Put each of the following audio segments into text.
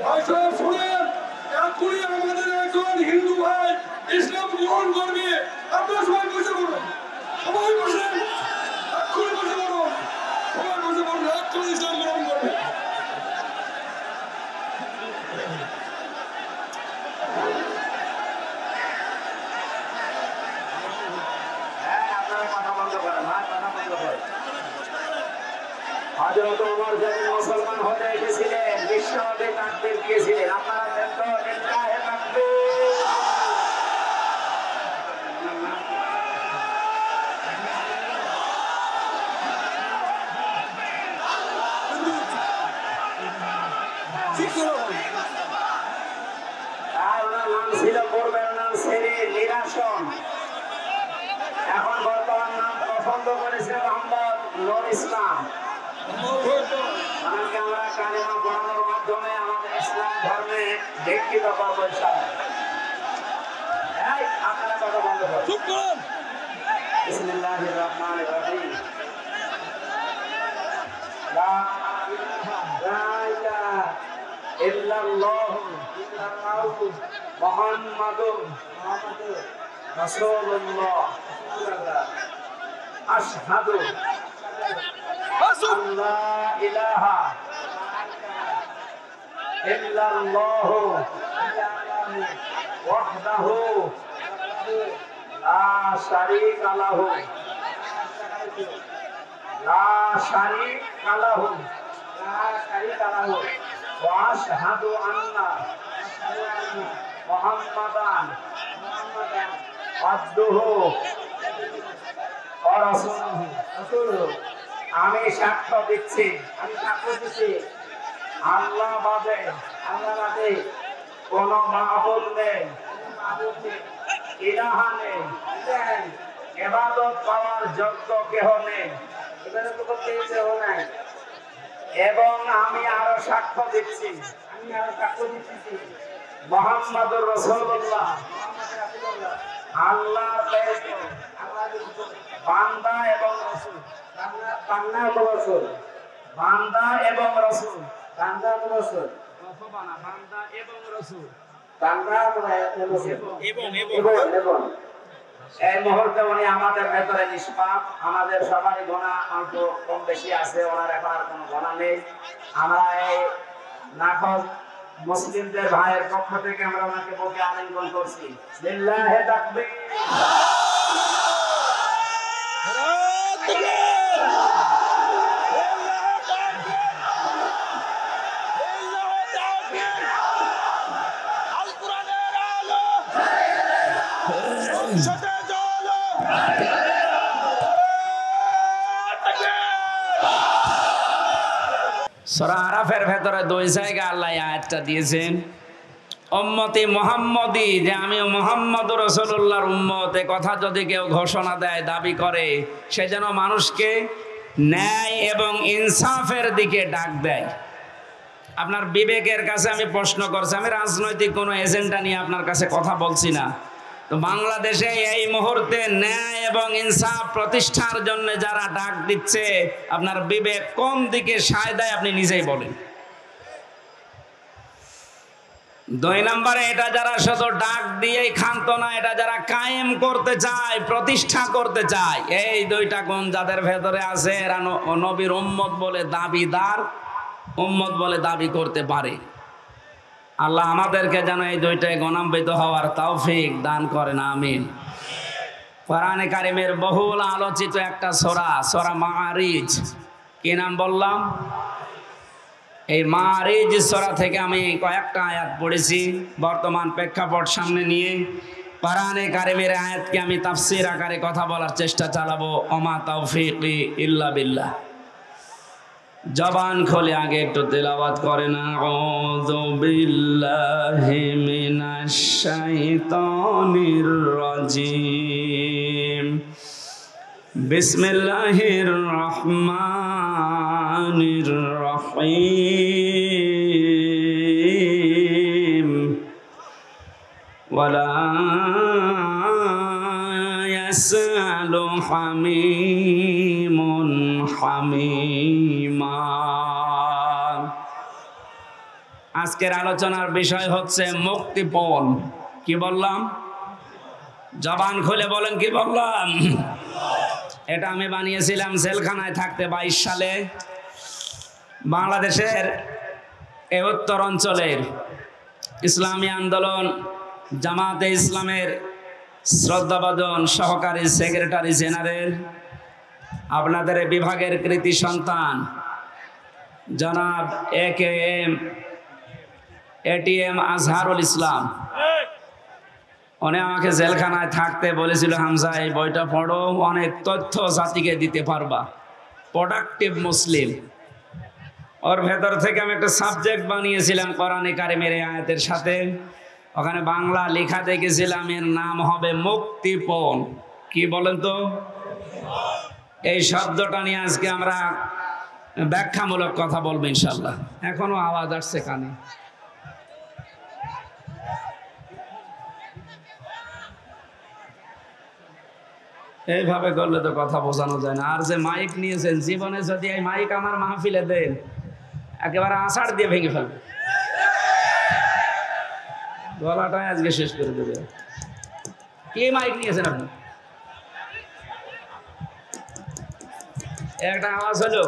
ভাষা শুনেন, এখনই আমাদের একজন হিন্দু ভাই ইসলাম গ্রহণ করবে। আপনারা সবাই বসে পড়ুন, সবাই বসেন, এখনই বসে পড়ুন, সবাই বসে পড়ুন, এখনই ইসলাম গ্রহণ করবে। হযরত ওমর যখন মুসলমান হতে এসেছিলেন, বিশ্বনবী তাকবীর দিয়েছিলেন। আপনারা দেন তো লিল্লাহি তাকবীর। ওনার নাম ছিল, পূর্বের নাম সেলিম নিরাসন, এখন বর্তমান নাম পছন্দ করেছে মোহাম্মদ নূর ইসলাম। ওনাকে আমরা কালেমা পড়ানোর মাধ্যমে আমাদের ইসলাম ধর্মে দীক্ষিত করব ইনশাআল্লাহ। আপনারা কথা বন্ধ করুন। বিসমিল্লাহির রহমানির রহিম। লা ইলাহা ইল্লাল্লাহু মুহাম্মাদুর রাসূলুল্লাহ। আশহাদু আল্লা ইলাহা ইল্লাল্লাহু ওয়াহদাহু লা শারীকা লাহু ওয়া আশহাদু আন্না মুহাম্মাদান আবদুহু ওয়া রাসূলুহু। আমি সাক্ষ্য দিচ্ছি, আল্লাহ বাদে কোন মাবুদ নেই, ইলাহা নেই, ইবাদত পাওয়ার যোগ্য কেহ নেই, এবং আমি আরো সাক্ষ্য দিচ্ছি মুহাম্মাদুর রাসূলুল্লাহ আল্লাহর প্রেরিত বান্দা এবং রাসূল। বান্দা এবং রাসূল, এই মুহূর্তে উনি আমাদের ভেতরে নিষ্পাপ। আমাদের সবারই গুনাহ অল্প কম বেশি আছে, ওনার এখন আর কোনো গুনাহ নেই। আমরা এই নাফজ মুসলিমদের ভাইয়ের পক্ষ থেকে আমরা ওনাকে বুকে আলিঙ্গন করছি। লিল্লাহি তাকবীর। সূরা আরাফের ভেতরে দুই জায়গা আল্লাহ আয়াতটা দিয়েছেন, উম্মতি মুহাম্মদি, যে আমি মুহাম্মদুর রাসূলুল্লাহর উম্মত। এ কথা যদি কেউ ঘোষণা দেয়, দাবি করে, সে যেন মানুষকে ন্যায় এবং ইনসাফের দিকে ডাক দেয়। আপনার বিবেকের কাছে আমি প্রশ্ন করছি, আমি রাজনৈতিক কোনো এজেন্ডা নিয়ে আপনার কাছে কথা বলছি না। তো বাংলাদেশে এই মুহূর্তে ন্যায় এবং ইনসাফ প্রতিষ্ঠার জন্য যারা ডাক দিচ্ছে, আপনার বিবেক কোন দিকে সায় দেয় আপনি নিজেই বলেন। দুই নম্বরে, এটা যারা শুধু ডাক দিয়েই ক্ষান্ত না, এটা যারা কায়েম করতে চায়, প্রতিষ্ঠা করতে চায়, এই দুইটা গুণ যাদের ভেতরে আছে, এরা নবীর উম্মত বলে দাবিদার, উম্মত বলে দাবি করতে পারে। আল্লাহ আমাদেরকে যেন এই দুইটায় গুণান্বিত হওয়ার তৌফিক দান করেন, আমিন। কোরআনে কারিমের বহুল আলোচিত একটা সূরা, সূরা মাআরিজ। কি নাম বললাম? এই মাআরিজ সূরা থেকে আমি কয়েকটা আয়াত পড়েছি বর্তমান প্রেক্ষাপট সামনে নিয়ে। কোরআনে কারিমের আয়াতকে আমি তাফসীর আকারে কথা বলার চেষ্টা চালাবো। ওমা তাওফীকি ইল্লা বিল্লাহ। জবান খুলে আগে একটু তেলাওয়াত করেন, আউযু বিল্লাহি মিনাশ শাইতানির রাজিম, বিসমিল্লাহির রহমানির রহিম, ওয়ালা ইয়াসআলু হামিমুন হামিমা। আজকের আলোচনার বিষয় হচ্ছে মুক্তিপণ। কি বললাম? জবান খুলে বলেন, কি বললাম? এটা আমি বানিয়েছিলাম জেলখানায় থাকতে 22 সালে। বাংলাদেশের এই উত্তর অঞ্চলের ইসলামী আন্দোলন জামাতে ইসলামের শ্রদ্ধাভাজন সহকারী সেক্রেটারি জেনারেল, আপনাদের বিভাগের কৃতি সন্তান জনাব এটিএম আজহারুল ইসলাম, উনি আমাকে জেলখানায় থাকতে বলেছিল, হামজা এই বইটা পড়ো, অনেক তথ্য জাতিকে দিতে পারবা, প্রোডাক্টিভ মুসলিম। ওর ভেতর থেকে আমি একটা সাবজেক্ট বানিয়েছিলাম কোরআনে কারিমের আয়াতের সাথে, ওখানে বাংলা লেখা দেখেছিলাম, এর নাম হবে মুক্তিপণ। কি বলেন তো? এই শব্দটা নিয়ে আজকে আমরা ব্যাখ্যামূলক কথা বলবো ইনশাল্লাহ। এখনো আওয়াজ আসছে কানে? এইভাবে করলে তো কথা বোঝানো যায় না। আর যে মাইক নিয়েছেন, জীবনে যদি এই মাইক আমার মাহফিলে দেন, একেবারে আষাঢ় দিয়ে ভেঙে ফেলবে, গলাটাই আজকে শেষ করে দেবে। কি মাইক নিয়েছেন আপনি? একটা আওয়াজ হলো,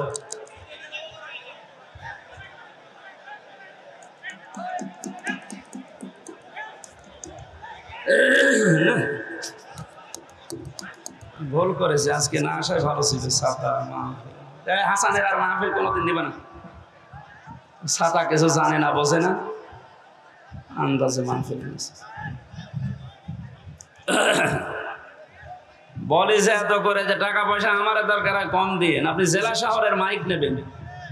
ভুল করেছে, আজকে না আসায় ভালো ছিল। ছাতা হাসানের আর মাহফিল কোনোদিন দিবে না, ছাতা কিছু জানে না, বোঝে না, আন্দাজে মাহফিল বলে যে এত করে যে টাকা পয়সা আমার দরকার কম দিয়ে, আপনি জেলা শহরের মাইক নেবেন,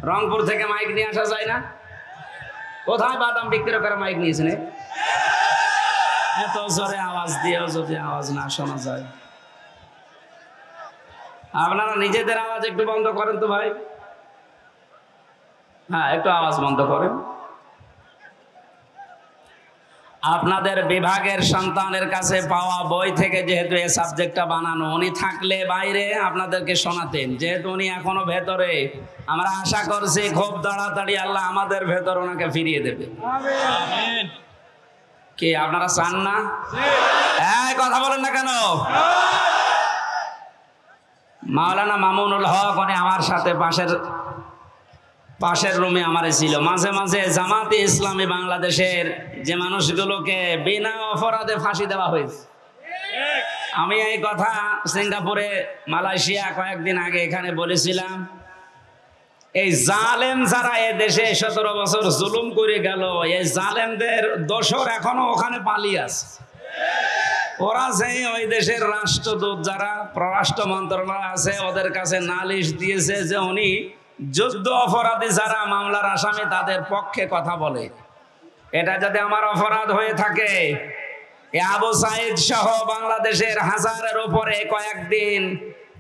রংপুর থেকে মাইক নিয়ে আসা যায় না? কোথায় বাদাম বিক্রি করে মাইক নিয়েছেন? এত জোরে আওয়াজ দিয়েও যদি আওয়াজ না শোনা যায়। আপনারা নিজেদের আওয়াজ একটু বন্ধ করেন তো ভাই। হ্যাঁ, একটু আওয়াজ বন্ধ করেন। আপনাদের বিভাগের সন্তানের কাছে পাওয়া বই থেকে যেহেতু এই সাবজেক্টটা বানানো, উনি থাকলে বাইরে আপনাদেরকে শোনাতেন, যেহেতু উনি এখনো ভেতরে, আমরা আশা করছি খুব তাড়াতাড়ি আল্লাহ আমাদের ভেতর ওনাকে ফিরিয়ে দেবে। আমিন। কি আপনারা চান না? এই কথা বলেন না কেন? মাওলানা মামুনুল হক উনি আমার সাথে পাশের রুমে আমার ছিল। মাঝে মাঝে জামাতে ইসলামী বাংলাদেশের যে মানুষগুলোকে বিনা অপরাধে ফাঁসি দেওয়া হয়েছে, আমি এই কথা সিঙ্গাপুরে, মালয়েশিয়া কয়েকদিন আগে এখানে বলেছিলাম। এই জালেম যারা এ দেশে 17 বছর জুলুম করে গেল, এই জালেমদের দোসর এখনো ওখানে পালিয়ে আছে। ওরা যে ওই দেশের রাষ্ট্রদূত যারা পররাষ্ট্র মন্ত্রণালয় আছে, ওদের কাছে নালিশ দিয়েছে যে উনি যুদ্ধ অপরাধী যারা মামলার আসামি তাদের পক্ষে কথা বলে। এটা যদি আমার অপরাধ হয়ে থাকে, আবু সাইদ সহ বাংলাদেশের হাজারের উপরে কয়েকদিন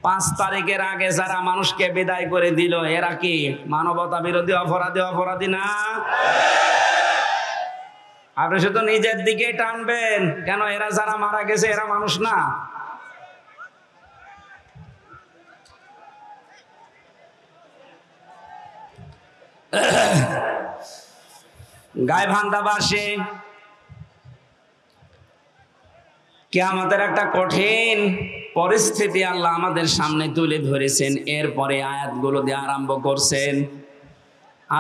5 তারিখের আগে যারা মানুষকে বিদায় করে দিল, এরা কি মানবতা বিরোধী অপরাধী না? আপনি শুধু নিজের দিকে টানবেন কেন? এরা যারা মারা গেছে এরা মানুষ না? গাইবান্ধাবাসী কিয়ামতের একটা কঠিন পরিস্থিতি আল্লাহ আমাদের সামনে তুলে ধরেছেন। এরপরে আয়াতগুলো দিয়ে আরম্ভ করছেন।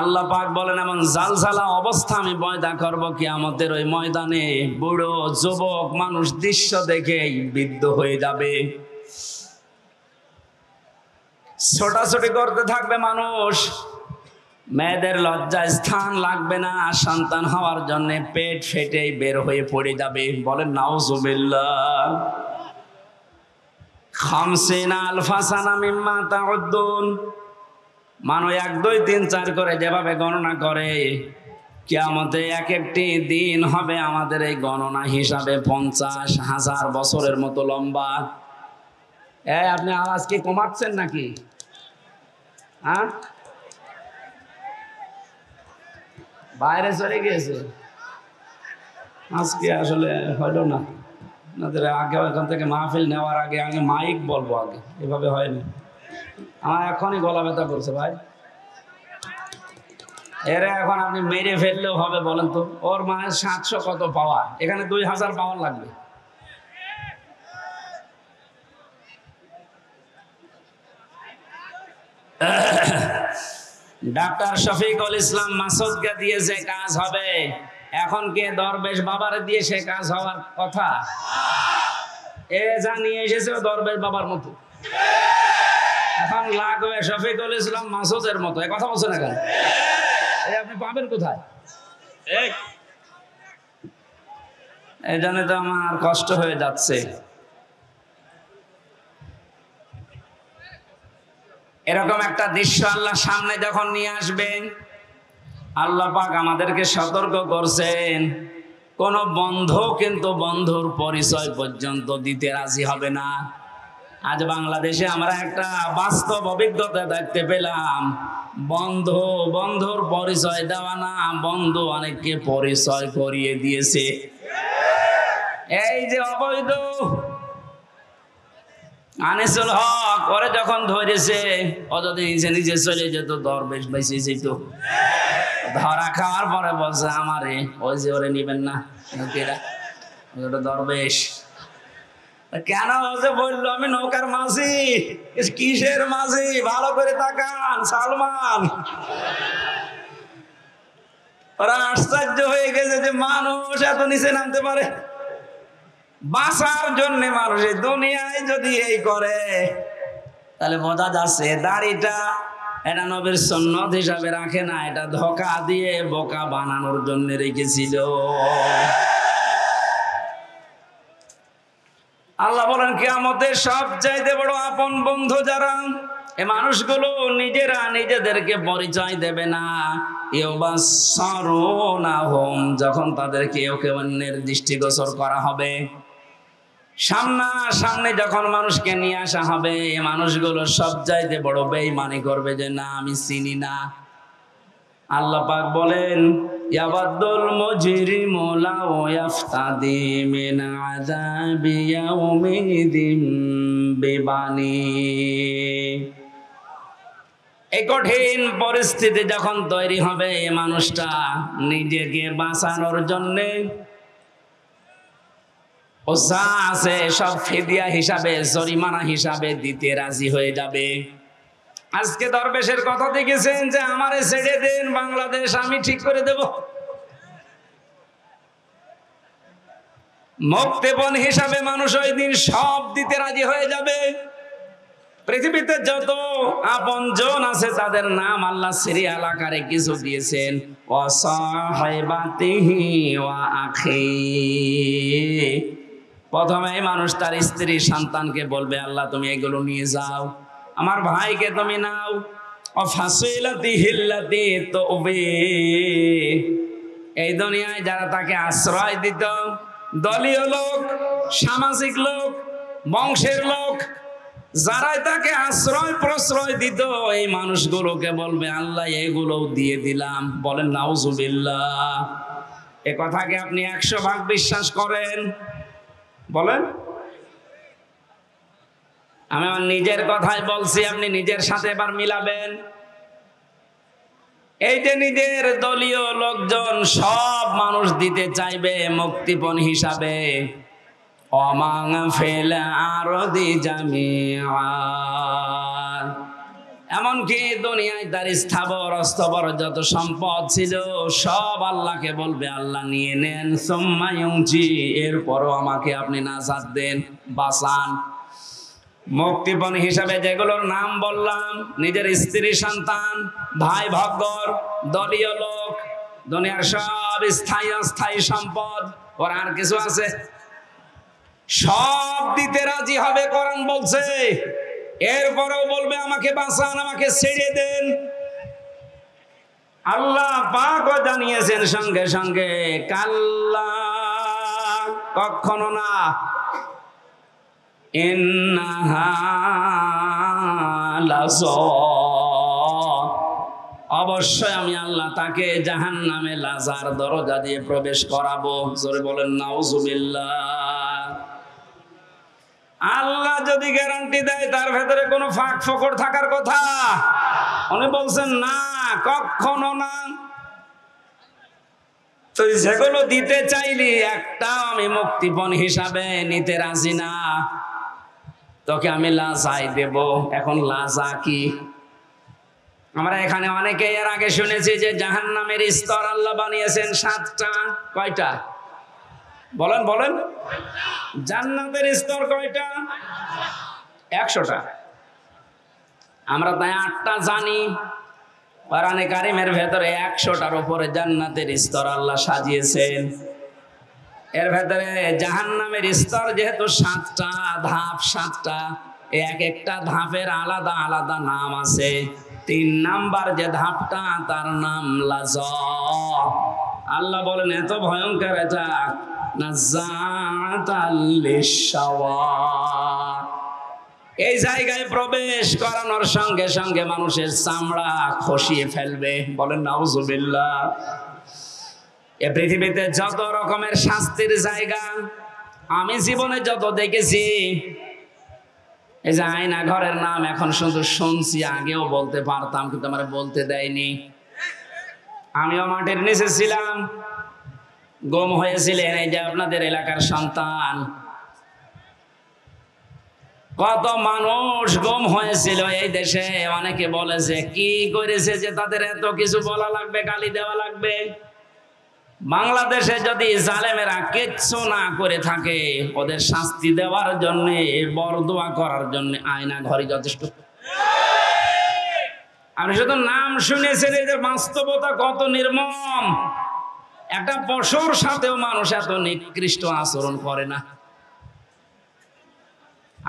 আল্লাহ পাক বলেন, এমন জালজালা অবস্থা আমি পয়দা করব কিয়ামতের ওই ময়দানে, বুড়ো যুবক মানুষ দৃশ্য দেখেই বিদ্ধ হয়ে যাবে, ছোটাছুটি করতে থাকবে মানুষ, মেয়েদের লজ্জায় স্থান লাগবে না, সন্তান হওয়ার জন্য পেট ফেটে বের হয়ে পড়ে যাবে। বলেন নাউজুবিল্লাহ। 50 আলফা সানা মিম্মা তাউদ্দুন, মানুষ 1 2 3 4 করে যেভাবে গণনা করে, কিয়ামতে এক একটি দিন হবে আমাদের এই গণনা হিসাবে 50,000 বছরের মতো লম্বা। আপনি আওয়াজ কি কমাচ্ছেন নাকি? হ্যাঁ, বাইরে চলে গিয়েছে আজকে, আসলে হলো না। আপনাদের আগে এখান থেকে মাহফিল নেওয়ার আগে মাইক বলবো, আগে এভাবে হয়নি। আমার এখনই গলা ব্যথা করছে ভাই। এরা এখন আপনি মেরে ফেললেও হবে বলেন তো? ওর মানে 700 কত পাওয়ার, এখানে 2000 পাওয়ার লাগবে। ডাক্তার শফিকুল ইসলাম মাসুদকে দিয়েছে কাজ হবে, এখন কে দরবেশ বাবারে দিয়ে সে কাজ হওয়ার কথা? এ জানিয়ে এসেছে দরবেশ বাবার মতো, এখন লাগবে শফিকুল ইসলাম মাসুদের মতো। এ কথা বলছে না কেন? আপনি পাবেন কোথায়? এই জন্য তো আমার কষ্ট হয়ে যাচ্ছে। এরকম একটা দৃশ্য আল্লাহ সামনে যখন নিয়ে আসবেন, আল্লাহ পাক আমাদেরকে সতর্ক করছেন, কোন বন্ধু কিন্তু বন্ধুর পরিচয় পর্যন্ত দিতে রাজি হবে না। আজ বাংলাদেশে আমরা একটা বাস্তব অভিজ্ঞতা দেখতে পেলাম, বন্ধু বন্ধুর পরিচয় দেওয়া না, বন্ধু অনেককে পরিচয় করিয়ে দিয়েছে। এই যে অবৈধ আনিসুল হক, ওরে যখন ধরেছে ও যদি নিজে নিজে চলে যেত, দরবেশ বেশি যেত, ধরা খাওয়ার পরে বলছে আমারে ওই যে ওরে নিবেন না, ওটা দরবেশ। কেন যে বললো আমি নৌকার মাঝি? কিসের মাঝি? ভালো করে তাকান সালমান। ওরা আশ্চর্য হয়ে গেছে যে মানুষ এত নিচে নামতে পারে। বাঁচার জন্য মানুষ এই দুনিয়ায় যদি এই করে, তাহলে বোঝা যাচ্ছে দাড়িটা এটা নবীর সুন্নত হিসাবে রাখে না, এটা ধোঁকা দিয়ে বোকা বানানোর জন্য রেখেছিল। আল্লাহ বলেন কিয়ামতের সবচাইতে বড় আপন বন্ধু যারা, এই মানুষগুলো নিজেরা নিজেদেরকে পরিচয় দেবে না। ইউবাসসারুনাহুম, যখন তাদেরকে ওকে অন্যের দৃষ্টিগোচর করা হবে, সামনে যখন মানুষকে নিয়ে আসা হবে, এই মানুষগুলো সবচাইতে বড় বেঈমানি করবে যে না আমি চিনি না। আল্লাহ পাক বলেন ইয়াবাদুল মুজরিমু লাউ ইয়াফতাদি মিন আযাবি ইয়াউমিদিন বিবানি। এই কঠিন পরিস্থিতি যখন তৈরি হবে, এই মানুষটা নিজেকে বাঁচানোর জন্যে ও যা আছে সব ফিদিয়া হিসাবে, জরিমানা হিসাবে দিতে রাজি হয়ে যাবে। আজকে দরবেশের কথা দেখেছেন যে আমারে ছেড়ে দেন, বাংলাদেশ আমি ঠিক করে দেব। মুক্তিপণ হিসাবে মানুষ ওই দিন সব দিতে রাজি হয়ে যাবে। পৃথিবীতে যত আপনজন আছে তাদের নাম আল্লাহ সিরিয়াল আকারে কিছু দিয়েছেন, ওয়া সাহিবাতিহি ওয়া আখি। প্রথমে মানুষ তার স্ত্রী সন্তানকে বলবে আল্লাহ তুমি এগুলো নিয়ে যাও, আমার ভাইকে তুমি নাও। অফাসিলাতিহিল্লাতি তুবি, এই দুনিয়ায় যারা তাকে আশ্রয় দিত, দলীয় লোক, সামাজিক লোক, বংশের লোক, যারাই তাকে আশ্রয় প্রশ্রয় দিত, এই মানুষগুলোকে বলবে আল্লাহ এগুলো দিয়ে দিলাম। বলেন নাউজুবিল্লাহ। এ কথাকে আপনি 100 ভাগ বিশ্বাস করেন? বলেন। আমি আমার নিজের কথাই বলছি, আপনি নিজের সাথে এবার মিলাবেন। এই যে নিজের দলীয় লোকজন সব মানুষ দিতে চাইবে মুক্তিপণ হিসাবে। অমাং ফেল আরদি জামিআ, এমনকি দুনিয়ায় তার স্থাবর অস্থাবর যত সম্পদ ছিল সব আল্লাহকে বলবে আল্লাহ নিয়ে নেন। সুম্মা ইউনজি, এরপরও আমাকে আপনি নাজাত দেন, বাঁচান। মুক্তিপণ হিসাবে যেগুলোর নাম বললাম, নিজের স্ত্রী সন্তান, ভাই ভগ্গর, দলীয় লোক, দুনিয়ার সব স্থায়ী অস্থায়ী সম্পদ, ওর আর কিছু আছে, সব দিতে রাজি হবে কোরআন বলছে। এরপরেও বলবে আমাকে বাঁচান, আমাকে ছেড়ে দেন। আল্লাহ পাকও জানিয়েছেন সঙ্গে সঙ্গে কাল্লা, কখনো না। ইন্নাহা লাযা, অবশ্যই আমি আল্লাহ তাকে জাহান্নামে লাজার দরজা দিয়ে প্রবেশ করাবো। জোরে বলেন নাউজুবিল্লাহ। আল্লাহ যদি গ্যারান্টি দেয় তার ভেতরে কোনো ফাঁক ফোকর থাকার কথা? উনি বলছেন না, কখনো না। তো যেগুলো দিতে চাইলি একটাও আমি মুক্তিপণ হিসাবে নিতে রাজি না। তোকে আমি লাজাই দেব। এখন লাজা কি? আমরা এখানে অনেকে এর আগে শুনেছি যে জাহান্নামের স্তর আল্লাহ বানিয়েছেন 7টা। কয়টা বলেন বলেন? জান্নাতের স্তর কয়টা? 100টা। আমরা তাই 8টা জানি। কোরআনে কারিমের ভেতরে 100টার উপরে জান্নাতের স্তর আল্লাহ সাজিয়েছেন। এর ভেতরে জাহান্নামের স্তর যেহেতু 7টা ধাপ, 7টা, এক একটা ধাপের আলাদা আলাদা নাম আছে। 3 নাম্বার যে ধাপটা তার নাম লাজা। আল্লাহ বলেন এত ভয়ঙ্কর এটা, নাযাতাল লিশাওয়া। এই জায়গায় প্রবেশ করানোর সঙ্গে সঙ্গে মানুষের চামড়া খসিয়ে ফেলবে। বলেন নাউজুবিল্লাহ। এ পৃথিবীতে যত রকমের শাস্তির জায়গা আমি জীবনে যত দেখেছি, এই যে আয়না ঘরের নাম এখন শুধু শুনছি, আগেও বলতে পারতাম কিন্তু আমার বলতে দেয়নি। আমিও মাটির নিচে ছিলাম, গুম হয়েছিলেন এই যে আপনাদের এলাকার সন্তান। কত মানুষ গুম হয়েছিল এই দেশে। অনেকে বলেছে কি করেছে যে তাদের এত কিছু বলা লাগবে, গালি দেওয়া লাগবে। বাংলাদেশে যদি জালেমেরা কিচ্ছু না করে থাকে, ওদের শাস্তি দেওয়ার জন্য, বরদোয়া করার জন্য আয়না ঘরই যথেষ্ট। আপনি শুধু নাম শুনেছেন, এদের বাস্তবতা কত নির্মম। একটা পশুর সাথেও মানুষ এত নিকৃষ্ট আচরণ করে না।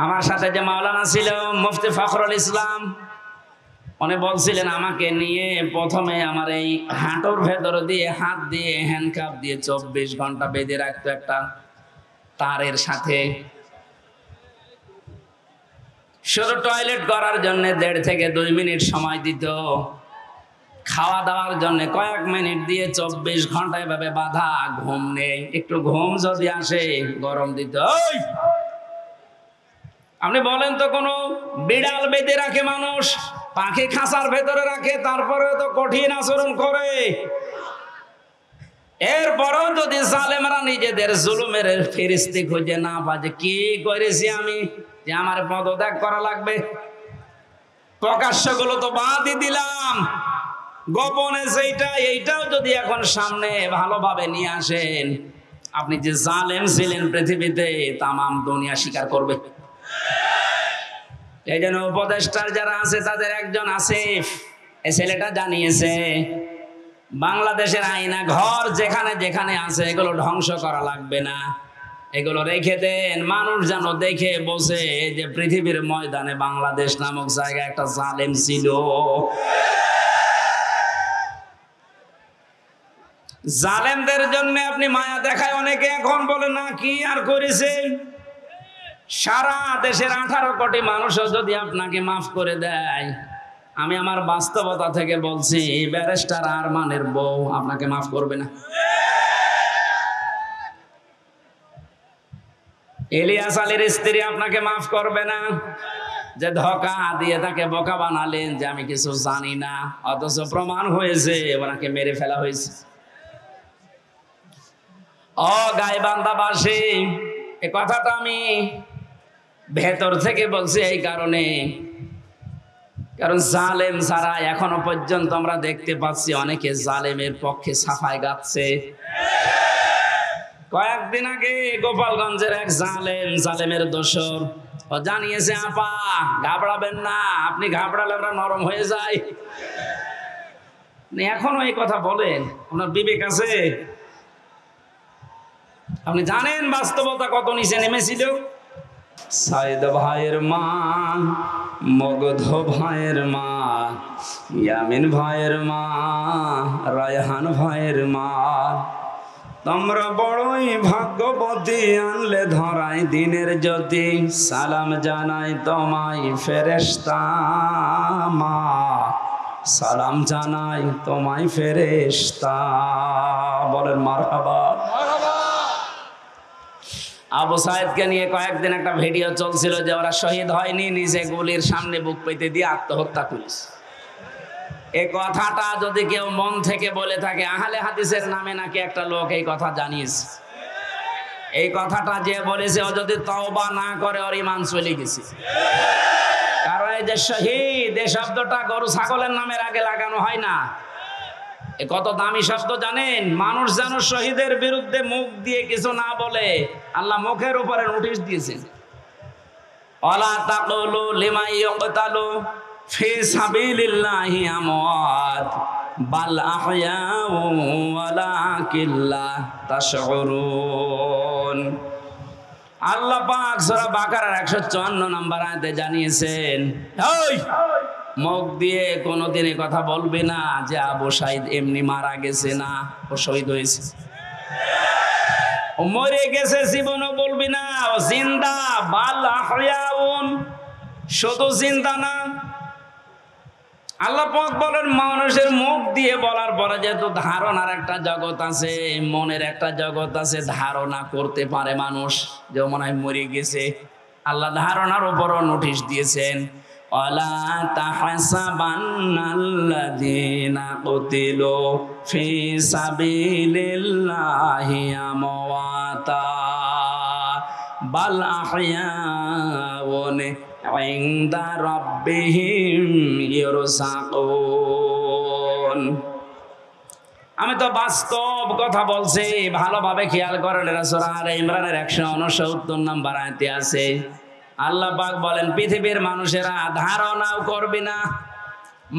আমার সাথে যে মাওলানা ছিল মুফতি ফখরুল ইসলাম, উনি বলছিলেন আমাকে নিয়ে প্রথমে আমার এই হাঁটুর ভেতর দিয়ে হাত দিয়ে হ্যান্ডকাপ দিয়ে 24 ঘন্টা বেঁধে রাখতো একটা তারের সাথে। শুধু টয়লেট করার জন্য 1.5 থেকে 2 মিনিট সময় দিত। খাওয়া দাওয়ার জন্য কয়েক মিনিট দিয়ে 24 ঘন্টা এভাবে বাঁধা। ঘুম নেই, একটু ঘুম যদি আসে গরম দিত। আপনি বলেন তো, কোনো বিড়াল বেঁধে রাখে মানুষ, পাখি খাঁচার ভেতরে রাখে, তারপরে তো কঠিন আচরণ করে। এরপরেও যদি জালেমরা নিজেদের জুলুমের ফেরেশতা খুঁজে না পায় যে কি করেছি আমি যে আমার পদত্যাগ করা লাগবে, প্রকাশ্যগুলো তো বাদই দিলাম, গোপনে সেইটা এইটাও যদি এখন সামনে ভালোভাবে নিয়ে আসেন, আপনি যে জালেম ছিলেন পৃথিবীতে তামাম দুনিয়া স্বীকার করবে। এই জন্য উপদেষ্টার যারা আছে তাদের একজন আসিফ, এই ছেলেটা জানিয়েছে বাংলাদেশের আয়না ঘর যেখানে যেখানে আছে এগুলো ধ্বংস করা লাগবে না, এগুলো রেখে দেন। মানুষ যেন দেখে বসে যে পৃথিবীর ময়দানে বাংলাদেশ নামক জায়গায় একটা জালেম ছিল। জালেমদের জন্য আপনি মায়া দেখায় অনেকে এখন বলে না কি আর করেছে। সারা দেশের 18 কোটি মানুষও যদি আপনাকে মাফ করে দেয়, আমি আমার বাস্তবতা থেকে বলছি ব্যারিস্টার আরমানের বউ আপনাকে মাফ করবে না। ইলিয়াস আলীর স্ত্রী আপনাকে মাফ করবে না, যে ধোঁকা দিয়ে তাকে বোকা বানালেন যে আমি কিছু জানি না, অথচ প্রমাণ হয়েছে ওনাকে মেরে ফেলা হয়েছে। ও গাইবান্ধাবাসী, এ কথাটা আমি ভেতর থেকে বলছি এই কারণে, কারণ জালেম যারা এখনো পর্যন্ত আমরা দেখতে পাচ্ছি অনেকে জালেমের পক্ষে সাফাই গাচ্ছে। কয়েকদিন আগে গোপালগঞ্জের এক জালেমের দোসর ও জানিয়েছে, আপা ঘাবড়াবেন না, আপনি ঘাবড়ালে আমরা নরম হয়ে যাই। এখনো এই কথা বলেন, আপনার বিবেক আছে? আপনি জানেন বাস্তবতা কত নিচে নেমেছিল? সাইদ ভাইয়ের মা, মগধ ভাইয়ের মা, ইয়ামিন ভাইয়ের মা, রায়হান ভাইয়ের মা, তোমরা বড়ই ভাগ্যবতী, আনলে ধরাই দিনের জ্যোতি, সালাম জানাই তোমায় ফেরেশতা মা, সালাম জানাই তোমায় ফেরেশতা। বলেন মারহাবা। আবু সাইদকে নিয়ে কয়েকদিন একটা ভিডিও চলছিল যে ওরা শহীদ হয়নি, নিজে গুলির সামনে বুক পেতে দিয়ে আত্মহত্যা করেছে। এই কথাটা যদি কেউ মন থেকে বলে থাকে, আহলে হাদিসের নামে নাকি একটা লোক এই কথা জানিয়েছে, এই কথাটা যে বলেছে ও যদি তওবা না করে ওর ঈমান চলে গেছে। কারণ এই যে শহীদ এই শব্দটা গরু ছাগলের নামের আগে লাগানো হয় না। এ কত দামি শব্দ জানেন? মানুষ যেন শহীদের বিরুদ্ধে মুখ দিয়ে কিছু না বলে আল্লাহ মুখের উপরে নোটিশ দিয়েছেন, ওয়ালা তাকুলু লিমান ইউকতালু ফি সাবিলিল্লাহি আমওয়াত বাল আহয়াউ ওয়ালাকিন লা তাশউরুন। আল্লাহ পাক সূরা বাকারার 154 নম্বর আয়াতে জানিয়েছেন, ওই মুখ দিয়ে কোনোদিন এই কথা বলবে না যে আবু সাঈদ এমনি মারা গেছে, না ও শহীদ হয়েছে, ও মরে গেছে জীবনও বলবি না, ও জিন্দা। বাল আহয়াউন, শুধু জিন্দা না, আল্লাহ পাক বলেন মানুষের মুখ দিয়ে বলার পরে যেহেতু ধারণার একটা জগৎ আছে, মনের একটা জগৎ আছে, ধারণা করতে পারে মানুষ যে মনে হয় মরে গেছে। আল্লাহ ধারণার উপরও নোটিশ দিয়েছেন, ওয়ালা তাহসাবান্নাল্লাযীনা কুতিলু ফি সাবিলিল্লাহি আমওয়াতা বাল আহয়াউন ইনদা রাব্বিহিম ইরসাকুন। আমি তো বাস্তব কথা বলছি, ভালোভাবে খেয়াল করেন। সূরা আলে ইমরানের 169 নম্বর আয়াতে আছে, আল্লাহ পাক বলেন পৃথিবীর মানুষেরা ধারণাও করবি না,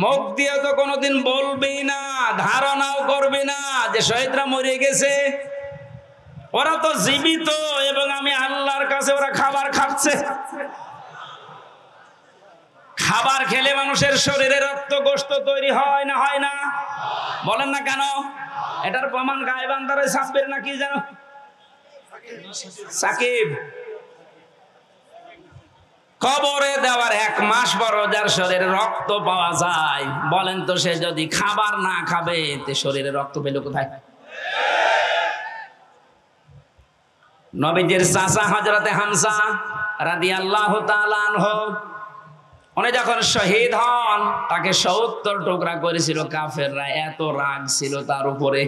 মুখ দিয়ে তো কোনোদিন বলবি না, ধারণাও করবি না যে শহীদরা মরে গেছে। ওরা তো জীবিত এবং আমি আল্লাহর কাছে ওরা খাবার খাচ্ছে। খাবার খেলে মানুষের শরীরে রক্ত গোশত তৈরি হয় না, হয় না? বলেন না কেন? এটার প্রমাণ গায়বান্দারে সাব্বির নাকি জানো, সাকিব। কবরে দেওয়ার 1 মাস পর যার শরীরে রক্ত পাওয়া যায়, বলেন তো সে যদি খাবার না খাবে তে শরীরে রক্ত পেল কোথায়? নবীজির চাচা হযরতে হামজা রাদিয়াল্লাহু তাআলা আনহু, উনি যখন শহীদ হন তাকে 70 টুকরা করেছিল কাফেররা। এত রাগ ছিল তার উপরে,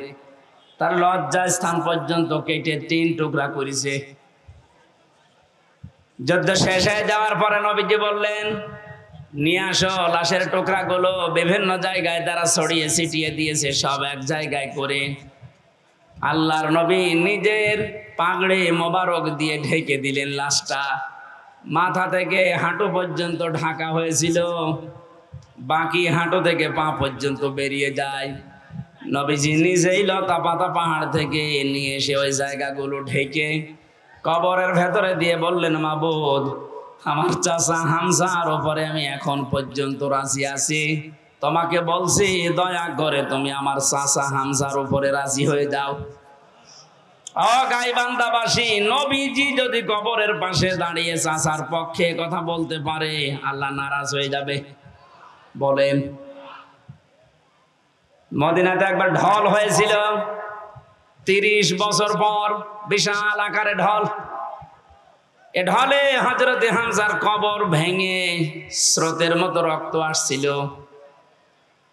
তার লজ্জা স্থান পর্যন্ত কেটে 3 টুকরা করেছে। যুদ্ধ শেষ হয়ে যাওয়ার পরে নবীজি বললেন, নিয়ে আসো লাশের টুকরাগুলো। বিভিন্ন জায়গায় তারা ছড়িয়ে ছিটিয়ে দিয়েছে, সব এক জায়গায় করে আল্লাহর নবী নিজের পাগড়ি মোবারক দিয়ে ঢেকে দিলেন লাশটা। মাথা থেকে হাঁটু পর্যন্ত ঢাকা হয়েছিল, বাকি হাঁটু থেকে পা পর্যন্ত বেরিয়ে যায়। নবীজি নিজেই লতা পাতা পাহাড় থেকে নিয়ে এসে ওই জায়গাগুলো ঢেকে কবরের ভেতরে দিয়ে বললেন, মাবুদ, আমার চাচা হামজার উপরে আমি এখন পর্যন্ত রাজি আছি, তোমাকে বলছি দয়া করে তুমি আমার চাচা হামজার উপরে রাজি হয়ে যাও। ও গাইবান্দাবাসী, নবীজি যদি কবরের পাশে দাঁড়িয়ে চাচার পক্ষে কথা বলতে পারে, আল্লাহ নারাজ হয়ে যাবে? বলেন। মদিনাতে একবার ঢল হয়েছিল 30 বছর পর, বিশাল আকারে ঢল। এ ঢলে হযরতে হামজার কবর ভেঙে স্রোতের মতো রক্ত আসছিল।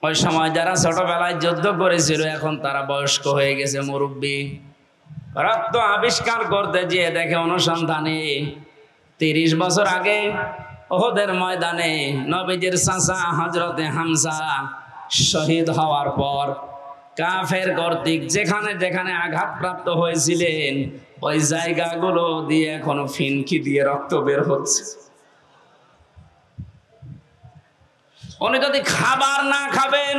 ওই সময় যারা ছোটবেলায় যুদ্ধ করেছিল এখন তারা বয়স্ক হয়ে গেছে, মুরব্বী। রক্ত আবিষ্কার করতে গিয়ে দেখে অনুসন্ধানে 30 বছর আগে উহুদের ময়দানে নবীজির চাচা হযরতে হামজা শহীদ হওয়ার পর কাফের কর্তৃক যেখানে যেখানে আঘাতপ্রাপ্ত হয়েছিলেন ওই জায়গাগুলো দিয়ে এখনো ফিনকি দিয়ে রক্ত বের হচ্ছে। উনি যদি খাবার না খাবেন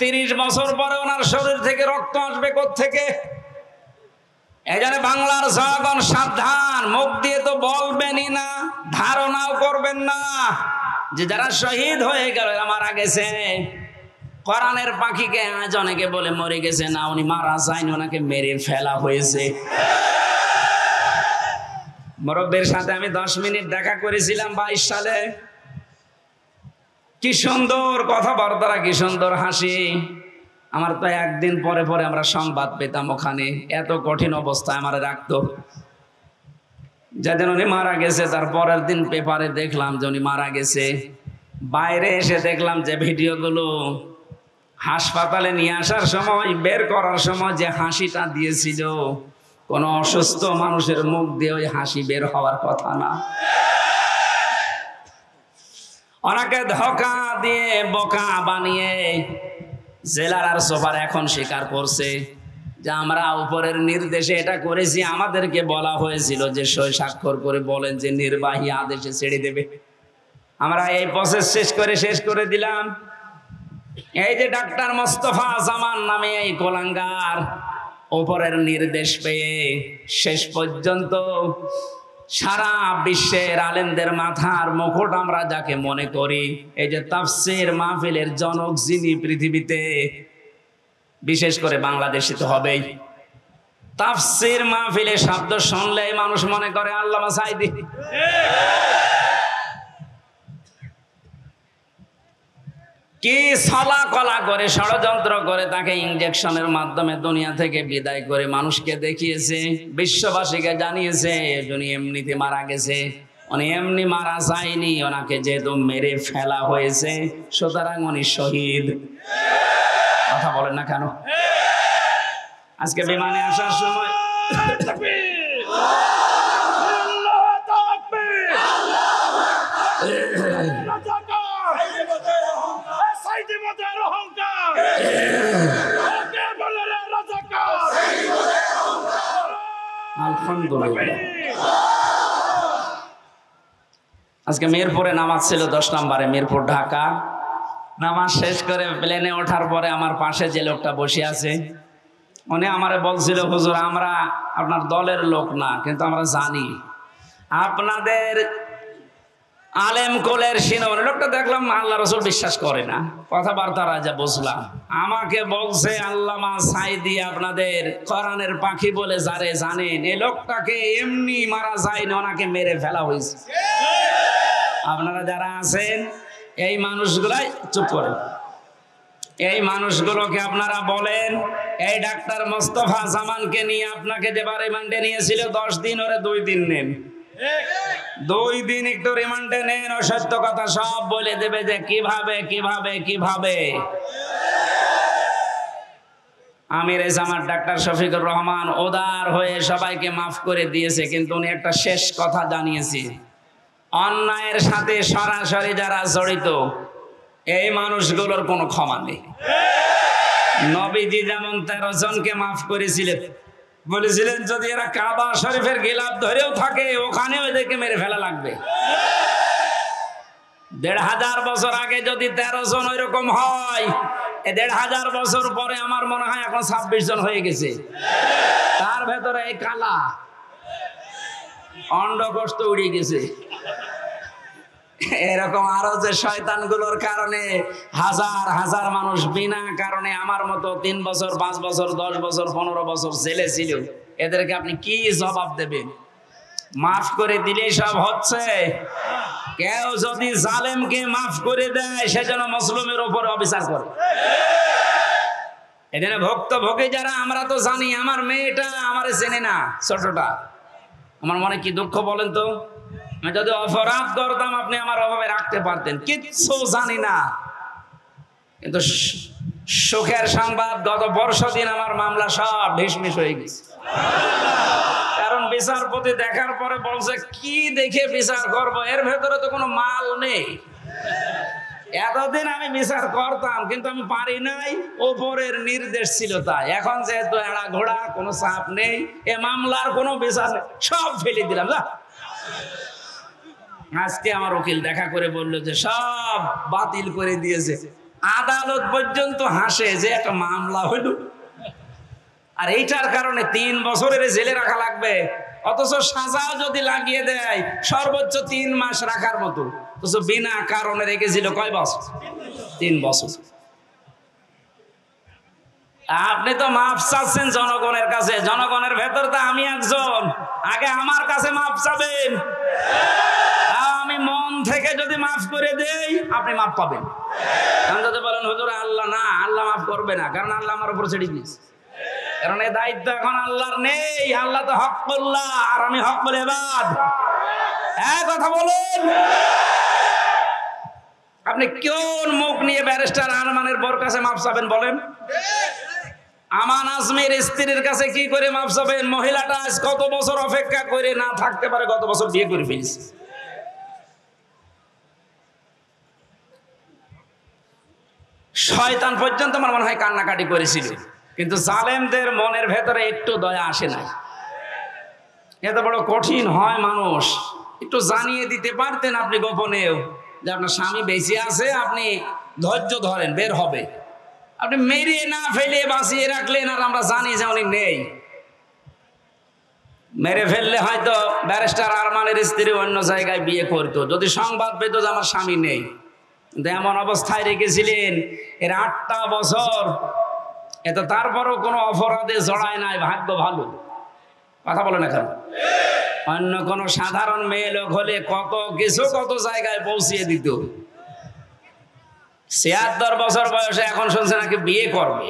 30 বছর পরে ওনার শরীর থেকে রক্ত আসবে কোত্থেকে? এজন্য বাংলার জনগণ সাবধান, মুখ দিয়ে তো বলবেনই না, ধারণাও করবেন না যে যারা শহীদ হয়ে গেল মারা গেছে। কোরআনের পাখিকে আজ অনেকে বলে মরে গেছে, না উনি মারা যায়নি, ওনাকে মেরে ফেলা হয়েছে। মুরব্বির সাথে আমি 10 মিনিট দেখা করেছিলাম 22 সালে। কি সুন্দর কথাবার্তা, কি সুন্দর হাসি। আমার তো একদিন পরে পরে আমরা সংবাদ পেতাম ওখানে, এত কঠিন অবস্থায় আমার রাখতো। যেদিন উনি মারা গেছে তার পরের দিন পেপারে দেখলাম যে উনি মারা গেছে। বাইরে এসে দেখলাম যে ভিডিওগুলো হাসপাতালে নিয়ে আসার সময়, বের করার সময় যে হাসিটা দিয়েছিল, কোন অসুস্থ মানুষের মুখ দিয়ে ওই হাসি বের হওয়ার কথা না। ওনাকে ধোঁকা দিয়ে বোকা বানিয়ে জেলার আর সুপার এখন স্বীকার করছে যে আমরা উপরের নির্দেশে এটা করেছি। আমাদেরকে বলা হয়েছিল যে সই স্বাক্ষর করে বলেন যে নির্বাহী আদেশে ছেড়ে দেবে। আমরা এই প্রসেস শেষ করে দিলাম। এই যে ডাক্তার মোস্তফা জামান নামে এই কোলাঙ্গার উপরের নির্দেশ পেয়ে শেষ পর্যন্ত সারা বিশ্বের আলেমদের মাথার মুকুট আমরা যাকে মনে করি, এই যে তাফসীর মাহফিলের জনক যিনি পৃথিবীতে, বিশেষ করে বাংলাদেশে তো হবেই, তাফসীর মাহফিলে শব্দ শুনলেই মানুষ মনে করে আল্লামা সাঈদী। কি ছলা কলা করে ষড়যন্ত্র করে তাকে ইনজেকশনের মাধ্যমে দুনিয়া থেকে বিদায় করে মানুষকে দেখিয়েছে, বিশ্ববাসীকে জানিয়েছে উনি এমনিতে মারা গেছে। উনি এমনি মারা যায়নি, ওনাকে যেহেতু মেরে ফেলা হয়েছে সুতরাং উনি শহীদ। কথা বলেন না কেন? আজকে বিমানে আসার সময় আলহামদুলিল্লাহ, আজকে মিরপুরে নামাজ ছিল 10 নম্বরে, মিরপুর ঢাকা। নামাজ শেষ করে প্লেনে ওঠার পরে আমার পাশে যে লোকটা বসে আছে উনি আমারে বলছিল, হুজুর আমরা আপনার দলের লোক না, কিন্তু আমরা জানি আপনাদের আলেম কোলের সিনর। লোকটা দেখলাম আল্লাহ রসুল বিশ্বাস করে না, কথাবার্তা রাজা বুঝলাম। আমাকে বলছে আল্লামা সাঈদী আপনাদের কোরআনের পাখি বলে যারে জানেন, এই লোকটাকে এমনি মারা যায়নি, ওনাকে মেরে ফেলা হয়েছে। আপনারা যারা আছেন এই মানুষগুলাই চুপ করেন, এই মানুষগুলোকে আপনারা বলেন এই ডাক্তার মোস্তফা জামানকে নিয়ে আপনাকে যে রিমান্ডে নিয়েছিল 10 দিন, ওরে 2 দিন নেন, 2 দিন একটু রিমান্ডে নেন, ও সত্য কথা সব বলে দেবে যে কিভাবে কিভাবে কিভাবে। আমির জামাত ডাক্তার শফিকুর রহমান উদার হয়ে সবাইকে মাফ করে দিয়েছে, কিন্তু উনি একটা শেষ কথা জানিয়েছে, অন্যায়ের সাথে সরাসরি যারা জড়িত এই মানুষগুলোর কোনো ক্ষমা নেই। নবীজি যেমন 13 জনকে মাফ করেছিলেন, বলেছিলেন যদি এরা কাবা শরীফের গিলাফ ধরেও থাকে ওখানেও এদেরকে মেরে ফেলা লাগবে। 1500 বছর আগে যদি 13 জন ওইরকম হয়, 1500 বছর পরে আমার মনে হয় এখন 26 জন হয়ে গেছে। তার ভেতরে এই কালা অন্ডকোষ তো উড়ে গেছে। এরকম আরো যে শয়তানগুলোর কারণে হাজার হাজার মানুষ বিনা কারণে আমার মতো 3 বছর 5 বছর 10 বছর 15 বছর জেলে ছিল, এদেরকে আপনি কি জবাব দেবেন? মাফ করে দিলেই সব হচ্ছে? কেউ যদি জালেমকে মাফ করে দেয় সেজন্য মুসলিমের উপর অবিচার করে। এখানে ভুক্তভোগী যারা আমরা তো জানি, আমার মেয়েটা আমারে চেনে না, ছোটটা, আমার মনে কি দুঃখ বলেন তো। আমি যদি অপরাধ করতাম আপনি আমার অভাবে রাখতে পারতেন, কিচ্ছু জানি না। কিন্তু সুখের সংবাদ, গত বর্ষদিন আমার মামলা সব ঢিসমিস হয়ে গেছে। কারণ বিচারপতি দেখার পরে বলছে কি দেখে বিচার করব, এর ভেতরে তো কোনো মাল নেই। এতদিন আমি বিচার করতাম কিন্তু আমি পারি নাই, ওপরের নির্দেশ ছিল তাই। এখন যেহেতু এড়া ঘোড়া, কোনো চাপ নেই, এ মামলার কোনো বিচার নেই, সব ফেলে দিলাম। আজকে আমার উকিল দেখা করে বললো যে সব বাতিল করে দিয়েছে। আদালত পর্যন্ত হাসে যে একটা মামলা হইল, আর এইটার কারণে 3 বছরের জেলে রাখা লাগবে, অথচ সাজাও যদি লাগিয়ে দেয় সর্বোচ্চ 3 মাস রাখার মতো, অথচ বিনা কারণে রেখেছিল কয় বছর? 3 বছর। আপনি তো মাফ চাচ্ছেন জনগণের কাছে, জনগণের ভেতর তো আমি একজন, আগে আমার কাছে মাফ চাবেন। আমি মন থেকে যদি মাফ করে দেই আপনি মাফ পাবেন। আমি যদি বলেন হুজুর আল্লাহ না, আল্লাহ মাফ করবে না, কারণ আল্লাহ আমার উপর ছেড়ে দিয়েছে, কারণ এই দায়িত্ব এখন আল্লাহর নেই। আল্লাহ তো হককুল্লাহ আর আমি হকুল ইবাদ। এক কথা বলুন। আপনি কোন মুখ নিয়ে ব্যারিস্টার আরমানের বর কাছে মাপ চাবেন বলেন? আমান আজমির স্ত্রীর কাছে কি করে মাপ চাবেন? মহিলাটা আজ কত বছর অপেক্ষা করে না থাকতে পারে, গত বছর বিয়ে করে ফেলছে। শয়তান পর্যন্ত আমার মনে হয় কান্নাকাটি করেছিল, কিন্তু জালেমদের মনের ভেতরে একটু দয়া আসে না। এত বড় কঠিন হয় মানুষ, একটু জানিয়ে দিতে পারতেন আপনি গোপনেও যে আপনার স্বামী বেঁচে আছে, আপনি ধৈর্য ধরেন, বের হবে। আপনি মেরে না ফেলে বাঁচিয়ে রাখলেন, আর আমরা জানি যে উনি নেই। মেরে ফেললে হয়তো ব্যারিস্টার আরমানের স্ত্রী অন্য জায়গায় বিয়ে করতো, যদি সংবাদ পেত যে আমার স্বামী নেই। কিন্তু এমন অবস্থায় রেখেছিলেন এর 8টা বছর, এত তারপরও কোনো অপরাধে জড়ায় নাই, ভাগ্য ভালো। কথা বলে না কেন? অন্য কোনো সাধারণ মেয়ে লোক হলে কত কিছু কত জায়গায় পৌঁছিয়ে দিত। ৭৬ বছর বয়সে এখন শুনছে নাকি বিয়ে করবে,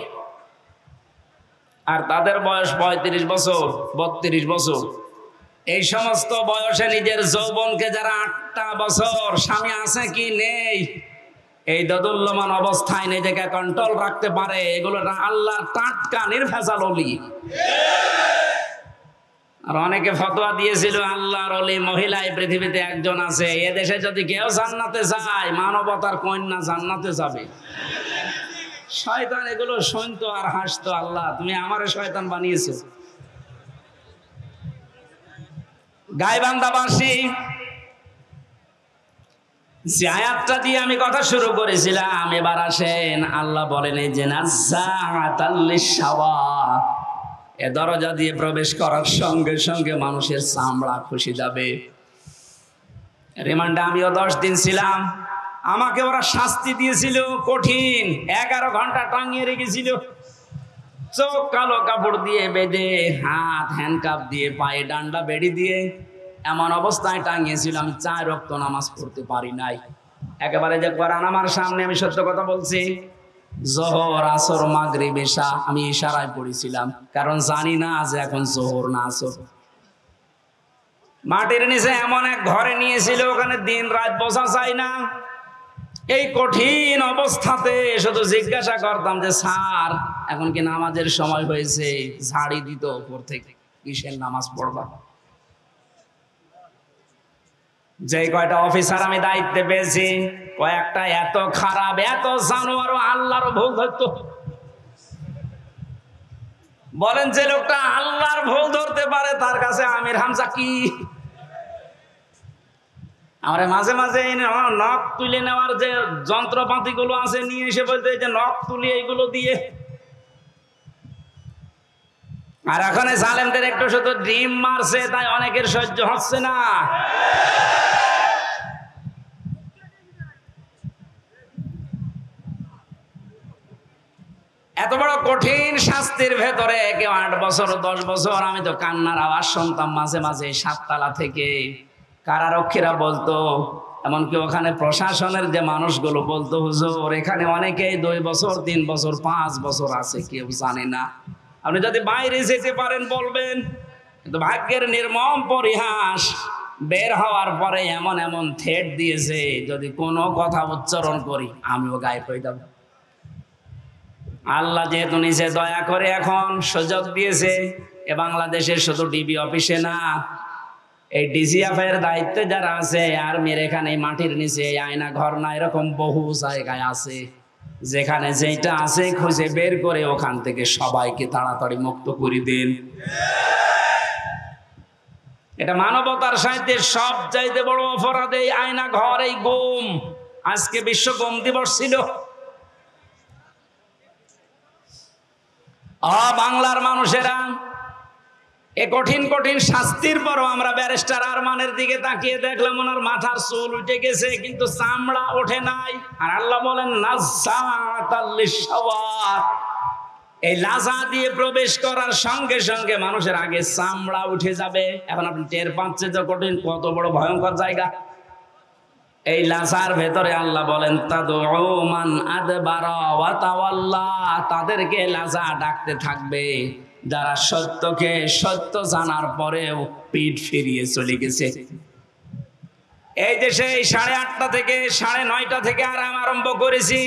আর তাদের বয়স ৩৫ বছর ৩২ বছর। এই সমস্ত বয়সে নিজের যৌবনকে যারা 8টা বছর স্বামী আছে কি নেই এই দোদুল্যমান অবস্থায় নিজেকে কন্ট্রোল রাখতে পারে, এগুলো আল্লাহর টাটকা নির্ভেজাল ওলি। আর অনেকে ফতোয়া দিয়েছিল আল্লাহর ওলি মহিলা এই পৃথিবীতে একজন আছে, এদেশে যদি কেউ জান্নাতে যায় মানবতার কন্যা জান্নাতে যাবে। শয়তান এগুলো শুনতো আর হাসতো, আল্লাহ তুমি আমারে শয়তান বানিয়েছো। গাইবান্ধাবাসী যে আয়াতটা দিয়ে আমি কথা শুরু করেছিলাম, এবার আসেন আল্লাহ বলেন এই যে নাযাআতাল লিশাওয়া, এ দরজা দিয়ে প্রবেশ করার সঙ্গে সঙ্গে মানুষের চামড়া খসে যাবে। রিমান্ডে আমিও 10 দিন ছিলাম, আমাকে ওরা শাস্তি দিয়েছিল কঠিন, 11 ঘন্টা টাঙিয়ে রেখেছিল, চোখ কালো কাপড় দিয়ে বেঁধে, হাত হ্যান্ডকাপ দিয়ে, পায়ে ডান্ডা বেড়ি দিয়ে এমন অবস্থায় টাঙিয়েছিল আমি 4 ওয়াক্ত নামাজ পড়তে পারি নাই। একেবারে যে কোরআন আমার সামনে, আমি সত্য কথা বলছি, জোহর আসর মাগরিব এশা আমি ইশারায় পড়েছিলাম, কারণ জানি না যে এখন জোহর না আসর। মাটির নিচে এমন এক ঘরে নিয়েছিল, ওখানে দিন রাত বোঝা যায় না। এই কঠিন অবস্থাতে শুধু জিজ্ঞাসা করতাম যে স্যার এখন কি নামাজের সময় হয়েছে? ঝাড়ি দিত উপর থেকে, কিসের নামাজ পড়বা? যে কয়টা অফিসার আমি দায়িত্বে পেয়েছি কয়েকটা এত খারাপ, এত জানোয়ার, আল্লাহর ভুল ধরতো। বলেন যে লোকটা আল্লাহর ভুল ধরতে পারে তার কাছে আমির হামজা কি? আমরা মাঝে মাঝে নখ তুলে নেওয়ার যে যন্ত্রপাতি গুলো আছে নিয়ে এসে বলতে যে নখ তুলি এইগুলো দিয়ে। আর এখন জালেমদের একটু শুধু ডিম মারছে, তাই অনেকের সহ্য হচ্ছে না। এত বড় কঠিন শাস্তির ভেতরে কেউ 8 বছর 10 বছর, আমি তো কান্নার আওয়াজ শুনতাম মাঝে মাঝে 7 তলা থেকে। কারারক্ষীরা বলতো, এমনকি ওখানে প্রশাসনের যে মানুষগুলো বলতো, হুজুর এখানে অনেকেই 2 বছর 3 বছর 5 বছর আছে, কেউ জানে না। আপনি যদি বাইরে যেতে পারেন বলবেন। কিন্তু ভাগ্যের নির্মম পরিহাস, বের হওয়ার পরে এমন এমন থ্রেট দিয়েছে যদি কোনো কথা উচ্চারণ করি আমিও গায়েব হয়ে যাব। আল্লাহ যেহেতু নিজে দয়া করে এখন সুযোগ দিয়েছে, এ বাংলাদেশের শুধু ডিবি অফিসে না, এই ডিজিএফের দায়িত্বে যারা আছে, আর্মির এখানে মাটির নিচে আয়না ঘর না, এরকম বহু জায়গায় আছে যেখানে যেটা আছে খুঁজে বের করে ওখান থেকে সবাইকে তাড়াতাড়ি মুক্ত করে দেন। এটা মানবতার সাথে সব চাইতে বড় অপরাধ এই আয়না ঘর, এই গুম। আজকে বিশ্ব গুম দিবস ছিল। বাংলার মানুষেরা এ কঠিন কঠিন শাস্তির পরও আমরা ব্যারিস্টার আরমানের দিকে তাকিয়ে দেখলাম ওনার মাথার চুল উঠে গেছে কিন্তু চামড়া ওঠে নাই। আর আল্লাহ বলেন নাযাআতাল লিশাওয়া, এই লাজা দিয়ে প্রবেশ করার সঙ্গে সঙ্গে মানুষের আগে চামড়া উঠে যাবে। এখন আপনি টের পাচ্ছেন যে কঠিন কত বড় ভয়ঙ্কর জায়গা। এই লাজার ভেতরে আল্লাহ বলেন তাদউ মান আদবারা ওয়া তাওয়াল্লা, তাদেরকে লাজা ডাকতে থাকবে যারা সত্যকে সত্য জানার পরেও পিঠ ফিরিয়ে চলে গেছে। এই দেশে 8:30 থেকে 9:30 থেকে আরাম আরম্ভ করেছি,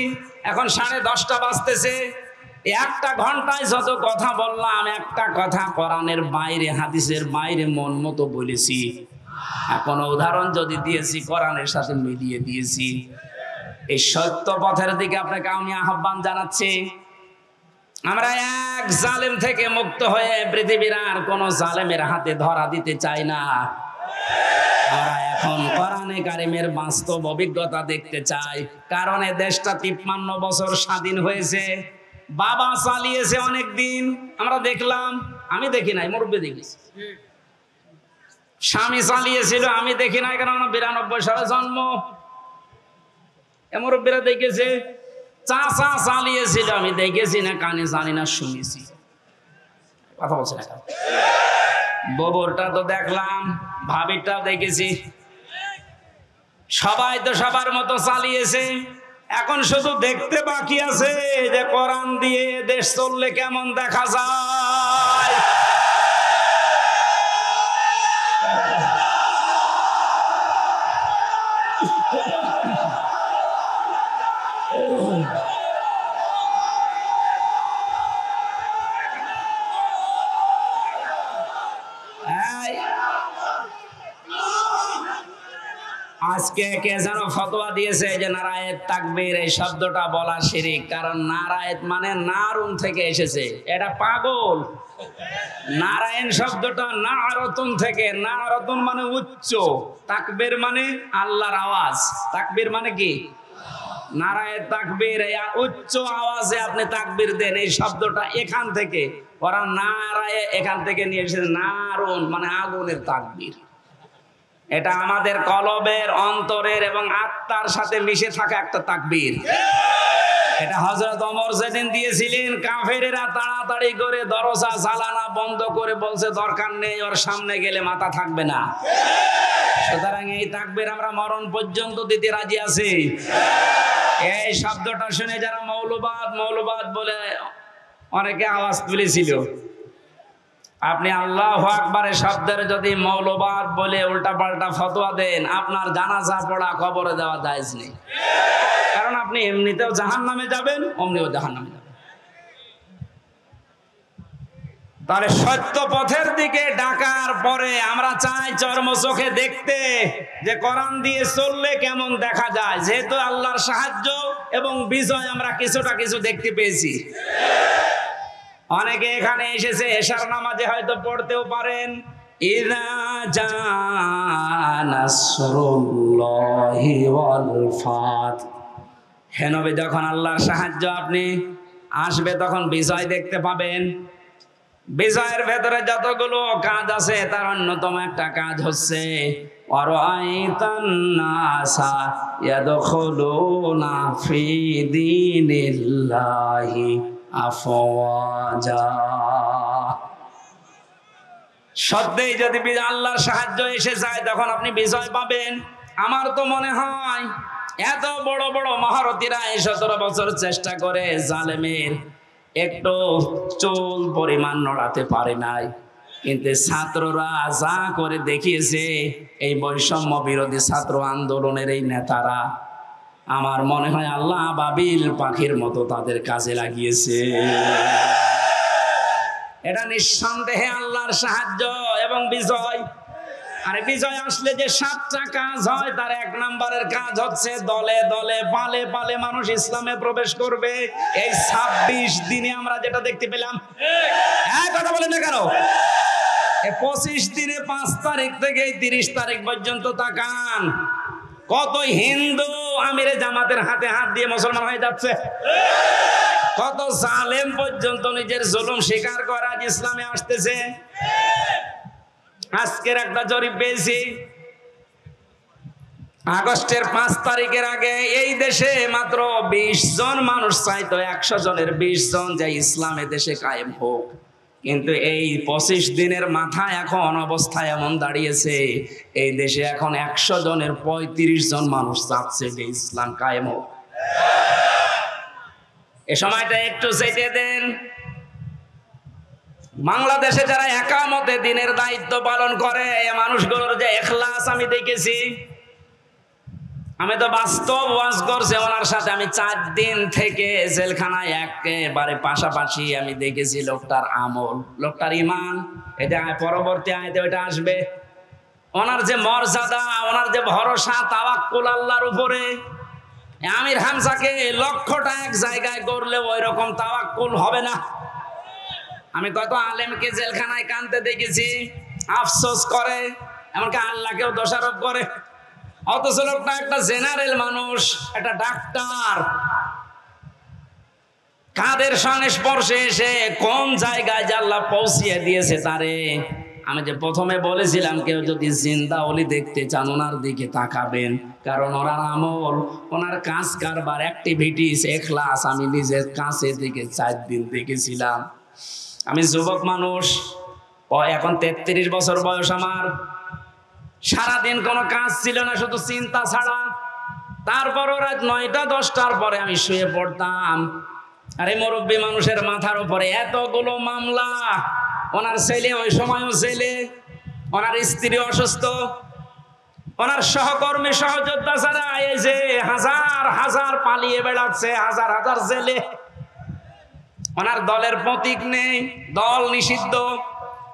এখন 10:30 বাজতেছে। একটা ঘন্টায় যত কথা বললাম, একটা কথা কোরআনের বাইরে, হাদিসের বাইরে মন মতো বলেছি। এখন উদাহরণ যদি দিয়েছি কোরআনের সাথে মিলিয়ে দিয়েছি। এই সত্য পথের দিকে আপনাকে আমি আহ্বান জানাচ্ছি। আমরা এক জালেম থেকে মুক্ত হয়ে পৃথিবীর আর কোন জালেমের হাতে ধরা দিতে চাই না। আমরা এখন কোরআনে কারিমের বাস্তব অভিজ্ঞতা দেখতে চাই। কারণ এ দেশটা 53 বছর স্বাধীন হয়েছে, বাবা চালিয়েছে অনেক দিন, আমরা দেখলাম। আমি দেখি নাই, মুরব্বী দেখেছি। স্বামী চালিয়েছিল, আমি দেখি নাই, কারণ 92 সালে জন্ম। মুরব্বীরা দেখেছে। চাচা চালিয়েছিল, আমি দেখেছি না, কানে জানি না, শুনেছি। কথা বলছে না। ববরটা তো দেখলাম, ভাবিরটাও দেখেছি। সবাই তো সবার মতো চালিয়েছে। এখন শুধু দেখতে বাকি আছে যে কোরআন দিয়ে দেশ চললে কেমন দেখা যায়। আজকে কে যেন ফতোয়া দিয়েছে যে নারায়েত তাকবীর এই শব্দটা বলা শিরক। কারণ নারায়েত মানে নারুন থেকে এসেছে, এটা পাগল। নারায়ণ শব্দটা নারতুন থেকে, নারতুন মানে উচ্চ, তাকবীর মানে আল্লাহর আওয়াজ। তাকবীর মানে কি? নারায়েত তাকবীর, উচ্চ আওয়াজে আপনি তাকবীর দেন, এই শব্দটা এখান থেকে। ওরা নারায়ে এখান থেকে নিয়ে এসেছে, নারুন মানে আগুনের তাকবীর। এটা আমাদের কলবের, অন্তরের এবং আত্মার সাথে মিশে থাকা একটা তাকবীর। এটা হযরত ওমর যেদিন দিয়েছিলেন, কাফেরেরা তাড়াতাড়ি করে দরজা জ্বালানা বন্ধ করে বলছে দরকার নেই, ওর সামনে গেলে মাথা থাকবে না। সুতরাং এই তাকবীর আমরা মরণ পর্যন্ত দিতে রাজি আছি। এই শব্দটা শুনে যারা মৌলবাদ বলে অনেকে আওয়াজ তুলেছিল, আপনি আল্লাহু আকবারের শব্দের যদি মৌলবাদ বলে উল্টাপাল্টা ফতোয়া দেন, আপনার জানাজা পড়া কবরে দেওয়া জায়েজ নেই। কারণ আপনি এমনিতেও জাহান্নামে যাবেন, অমনিও জাহান্নামে যাবেন। তাহলে সত্য পথের দিকে ডাকার পরে আমরা চাই চর্ম চোখে দেখতে যে কোরআন দিয়ে চললে কেমন দেখা যায়। যেহেতু আল্লাহর সাহায্য এবং বিজয় আমরা কিছু দেখতে পেয়েছি। অনেকে এখানে এসেছে, এশার নামাজে হয়তো পড়তেও পারেন, ইযা জাআ নাসরুল্লাহি ওয়াল ফাত। হে নবী, যখন আল্লাহর সাহায্য আপনি আসবে তখন বিজয় দেখতে পাবেন। বিজয়ের ভেতরে যতগুলো কাজ আছে তার অন্যতম একটা কাজ হচ্ছে ওয়ারাআইতান নাসা ইয়াদখুলুনা ফি দীনিল্লাহি আফওয়াজা। সত্যি যদি আল্লাহর সাহায্য এসে যায় তখন আপনি বিজয় পাবেন। আমার তো মনে হয় এত বড় বড় মহারথীরা 17 বছর চেষ্টা করে জালেমের একটু চুল পরিমাণ নড়াতে পারে নাই, কিন্তু ছাত্ররা যা করে দেখিয়েছে, এই বৈষম্য বিরোধী ছাত্র আন্দোলনের এই নেতারা, আমার মনে হয় আল্লাহ আবাবিল পাখির মতো তাদের কাজে লাগিয়েছে। এটা নিঃসন্দেহে আল্লাহর সাহায্য এবং বিজয়। আর বিজয় আসলে যে 7টা কাজ হয়, তার 1 নম্বরের কাজ হচ্ছে দলে দলে পালে পালে মানুষ ইসলামে প্রবেশ করবে। এই 26 দিনে আমরা যেটা দেখতে পেলাম, কথা বলেন না কেন? 25 দিনে 5 তারিখ থেকে 30 তারিখ পর্যন্ত তাকান, কত হিন্দু আমিরে জামাতের হাতে হাত দিয়ে মুসলমান হয়ে যাচ্ছে। কত জালেম পর্যন্ত নিজের জুলুম স্বীকার করে আজ ইসলামে আসতেছে। আজকের একটা জরিপ পেয়েছি, আগস্টের 5 তারিখের আগে এই দেশে মাত্র 20 জন মানুষ চাইতো 100 জনের 20 জন যে ইসলাম এ দেশে কায়েম হোক। কিন্তু এই 25 দিনের মাথায় এখন অবস্থা এমন দাঁড়িয়েছে, এই দেশে এখন 100 জনের 35 জন মানুষ চাচ্ছে যে ইসলাম কায়েম হোক। এ সময়টা একটু চেটে দেন। বাংলাদেশে যারা একামতে দিনের দায়িত্ব পালন করে, মানুষগুলোর যে ইখলাস আমি দেখেছি। আমি তো বাস্তব ওয়াজ করছি ওনার সাথে। আমি 4 দিন থেকে জেলখানায় একেবারে পাশাপাশি আমি দেখেছি লোকটার আমল, লোকটার ঈমান। এটা পরবর্তী আয়াতে ওটা আসবে। ওনার যে মর্যাদা, ওনার যে ভরসা, তাওয়াক্কুল আল্লাহর উপরে। আমির হামজাকে লক্ষ্যটা এক জায়গায় করলে ওই রকম তাওয়াক্কুল হবে না। আমি কত আলেমকে জেলখানায় কাঁদতে দেখেছি, আফসোস করে, এমনকি আল্লাহকেও দোষারোপ করে। অথচ লোকটা একটা জেনারেল মানুষ, একটা ডাক্তার, কাদের সংস্পর্শে এসে কোন জায়গায় যে আল্লাহ পৌঁছিয়ে দিয়েছে তারে। আমি যে প্রথমে বলেছিলাম কেউ যদি জিন্দা ওলি দেখতে চান ওনার দিকে তাকাবেন, কারণ ওনার আমল, ওনার কাজ কারবার, অ্যাক্টিভিটিস, এখলাস আমি নিজের কাছে থেকে 4 দিন দেখেছিলাম। আমি যুবক মানুষ, এখন 33 বছর বয়স আমার। সারাদিন কোনো কাজ ছিল না, শুধু চিন্তা ছাড়া। তারপরও রাত 9টা 10টার পরে আমি শুয়ে পড়তাম। আর এই মুরব্বী মানুষের মাথার উপরে এতগুলো মামলা। ওনার ছেলে ওই সময়ও ছেলে, ওনার স্ত্রী অসুস্থ, ওনার সহকর্মী সহযোদ্ধা ছাড়া এই যে হাজার হাজার পালিয়ে বেড়াচ্ছে, হাজার হাজার ছেলে। ওনার দলের প্রতীক নেই, দল নিষিদ্ধ।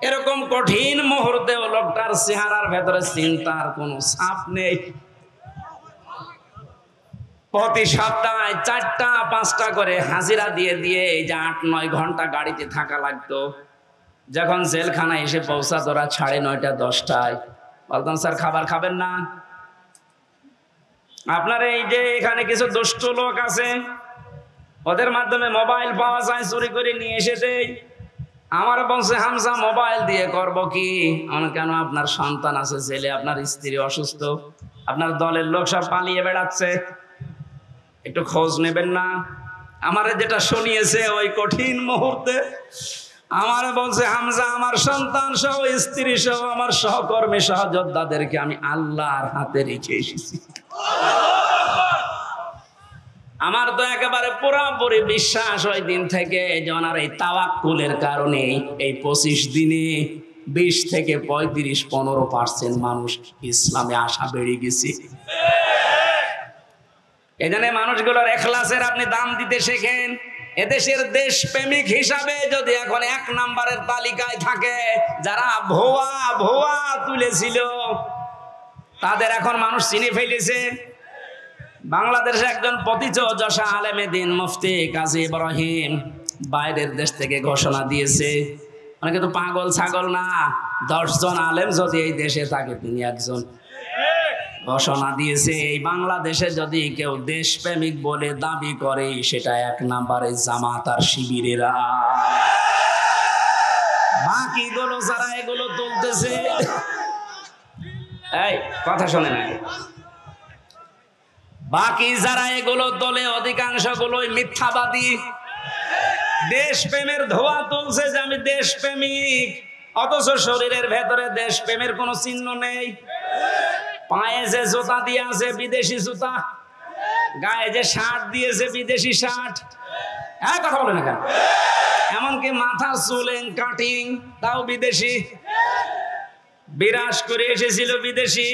এরকম কঠিন মুহূর্তেও লোকটার চেহারার ভেতরে চিন্তার কোনো ছাপ নেই। প্রতি সপ্তাহে 4টা 5টা করে হাজিরা দিয়ে দিয়ে এই যে 8-9 ঘন্টা গাড়িতে থাকা লাগতো। যখন জেলখানায় এসে পৌঁছাতো রাত 9:30 10টায়, বলতাম স্যার খাবার খাবেন না? আপনার এই যে এখানে কিছু দুষ্ট লোক আছে, ওদের মাধ্যমে মোবাইল পাওয়া যায়, চুরি করে নিয়ে এসে দেই। আমার বলছে হামজা মোবাইল দিয়ে করব কি? কেন আপনার সন্তান আছে, ছেলে, আপনার স্ত্রী অসুস্থ, আপনার দলের লোক সব পালিয়ে বেড়াচ্ছে, একটু খোঁজ নেবেন না? আমারে যেটা শুনিয়েছে ওই কঠিন মুহূর্তে, আমার বলছে হামজা আমার সন্তান সহ, স্ত্রী সহ, আমার সহকর্মী সহযোদ্ধাদেরকে আমি আল্লাহর হাতে রেখে এসেছি। আমার তো একেবারে পুরোপুরি বিশ্বাস ওই দিন থেকে যে ওনার এই তাওয়াক্কুলের কারণে এই 25 দিনে 20 থেকে 35-15% মানুষ ইসলামে আসা বেড়ে গেছে। এখানে মানুষগুলোর এখলাসের আপনি দাম দিতে শেখেন। এদেশের দেশপ্রেমিক হিসাবে যদি এখন 1 নম্বরের তালিকায় থাকে যারা ভুয়া তুলেছিল, তাদের এখন মানুষ চিনে ফেলেছে। বাংলাদেশে একজন প্রতিযশা আলেমে দিন মুফতি কাজী ইব্রাহিম বাইরের দেশ থেকে ঘোষণা দিয়েছে, অনেকে তো পাগল ছাগল না, 10 জন আলেম যদি এই দেশে থাকে তিনি একজন। ঘোষণা দিয়েছে এই বাংলাদেশে যদি কেউ দেশপ্রেমিক বলে দাবি করে সেটা 1 নম্বরে জামাত আর শিবিরেরা। বাকিগুলো যারা এগুলো তুলতেছে, এই কথা শোনে না, বাকি যারা এগুলো তোলে অধিকাংশ গুলোই মিথ্যাবাদী। দেশপ্রেমের ধোয়া তুলছে যে আমি দেশপ্রেমিক, অথচ শরীরের ভেতরে দেশপ্রেমের কোনো চিহ্ন নেই। পায়ে যে জুতা দিয়ে আছে বিদেশি জুতা, গায়ে যে শার্ট দিয়েছে বিদেশি শার্ট। হ্যাঁ কথা বলে না কেন? এমনকি মাথার চুলেন কাটিং তাও বিদেশি, বিরাজ করে এসেছিল বিদেশি,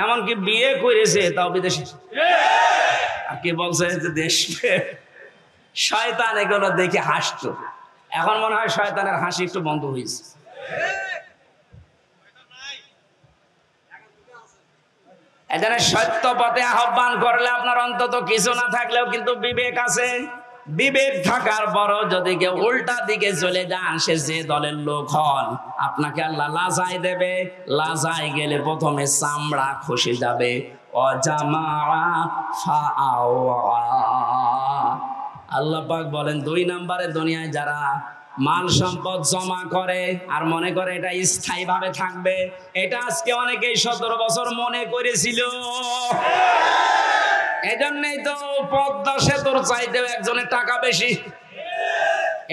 এমনকি বিয়ে করেছে তাও বিদেশি। আর কি বলছে যে দেশপ্রেম। শয়তান এগুলো দেখে হাসতো, এখন মনে হয় শয়তানের হাসি একটু বন্ধ হয়েছে। এখানে সত্য পথে আহ্বান করলে আপনার অন্তত কিছু না থাকলেও কিন্তু বিবেক আছে। বিবেক থাকার পরও যদি কেউ উল্টা দিকে চলে যান, সে যে দলের লোক হন, আপনাকে আল্লাহ লাজায় দেবে। লাজায় গেলে প্রথমে চামড়া খসে যাবে। আল্লাহ পাক বলেন 2 নম্বরে দুনিয়ায় যারা মাল সম্পদ জমা করে আর মনে করে এটা স্থায়ী ভাবে থাকবে, এটা আজকে অনেকেই 17 বছর মনে করেছিল। এজন্যই তো পদ্মা সেতুর চাইতেও একজনের টাকা বেশি।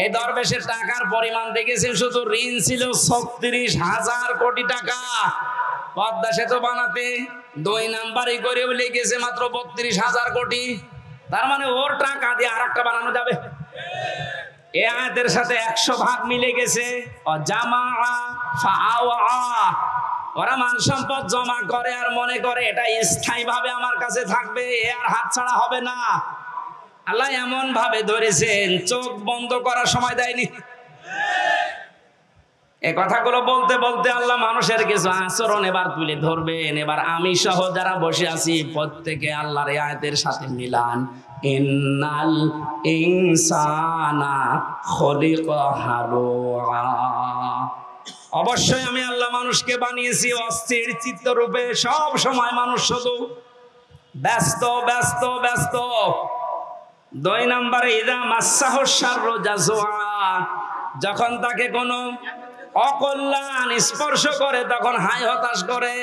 এই দরবেশের টাকার পরিমাণ দেখেছেন, শুধু ঋণ ছিল 36,000 কোটি টাকা। পদ্মা সেতু বানাতে 2 নাম্বারই করেও লেগেছে মাত্র 32,000 কোটি। তার মানে ওর টাকা দিয়ে আরেকটা বানানো যাবে। এই আয়াতের সাথে 100 ভাগ মিলে গেছে। ওরা মান সম্পদ জমা করে আর মনে করে এটা স্থায়ীভাবে আমার কাছে থাকবে, এ আর হাতছাড়া হবে না। আল্লাহ এমন ভাবে ধরেছেন, চোখ বন্ধ করার সময় দেয়নি। এই কথাগুলো বলতে বলতে আল্লাহ মানুষের কিছু আচরণ এবার তুলে ধরবেন। এবার আমি সহ যারা বসে আছি প্রত্যেকে আল্লাহর এই আয়াতের সাথে মিলান, ইন্নাল ইনসানা খুলিকা হালুআ। অবশ্যই আমি আল্লাহ মানুষকে বানিয়েছি অস্থির চিত্ত রূপে। সব সময় মানুষ শুধু ব্যস্ত ব্যস্ত ব্যস্ত। 2 নম্বরে ইদা মাসাহু শাররু জাজুআ, যখন তাকে কোনো অকল্যাণ স্পর্শ করে তখন হাই হতাশ করে,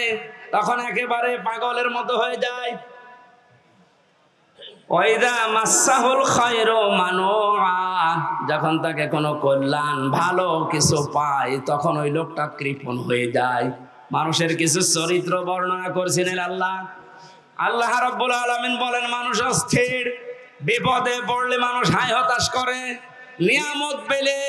তখন একেবারে পাগলের মতো হয়ে যায়। ওয়াইদা মাসাহুল খায়রু মানুআ, যখন তাকে কোনো কল্যাণ ভালো কিছু পায় তখন ওই লোকটা কৃপণ হয়ে যায়। মানুষের কিছু চরিত্র বর্ণনা করছিলেন আল্লাহ রাব্বুল আলামিন বলেন, মানুষ অস্থির, বিপদে পড়লে মানুষ হাই হতাশ করে, নিয়ামত পেলে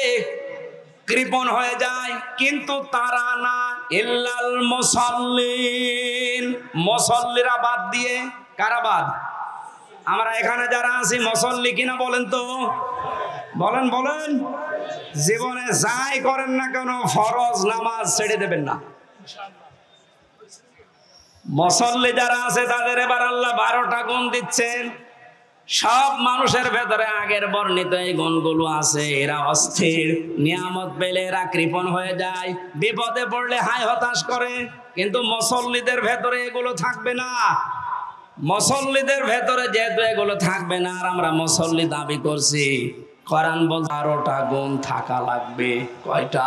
কৃপণ হয়ে যায়। কিন্তু তারা না, ইল্লাল মুসাল্লিন, মুসাল্লিরা বাদ দিয়ে। কারা বাদ? আমরা এখানে যারা আছি মুসাল্লি কিনা বলেন তো, বলেন বলেন। জীবনে যাই করেন না কেন ফরজ নামাজ ছেড়ে দেবেন না। মুসাল্লি যারা আছে তাদের এবার আল্লাহ 12টা গুণ দিচ্ছেন। সব মানুষের ভেতরে আগের বর্ণিত এই গুণগুলো আছে। এরা অস্থির, নিয়ামত পেলে এরা কৃপণ হয়ে যায়, বিপদে পড়লে হাই হতাশ করে। কিন্তু মুসল্লিদের ভেতরে এগুলো থাকবে না। মুসল্লিদের ভেতরে যেহেতু এগুলো থাকবে না, আর আমরা মুসল্লি দাবি করছি, কোরআন বলছে 12টা গুণ থাকা লাগবে। কয়টা?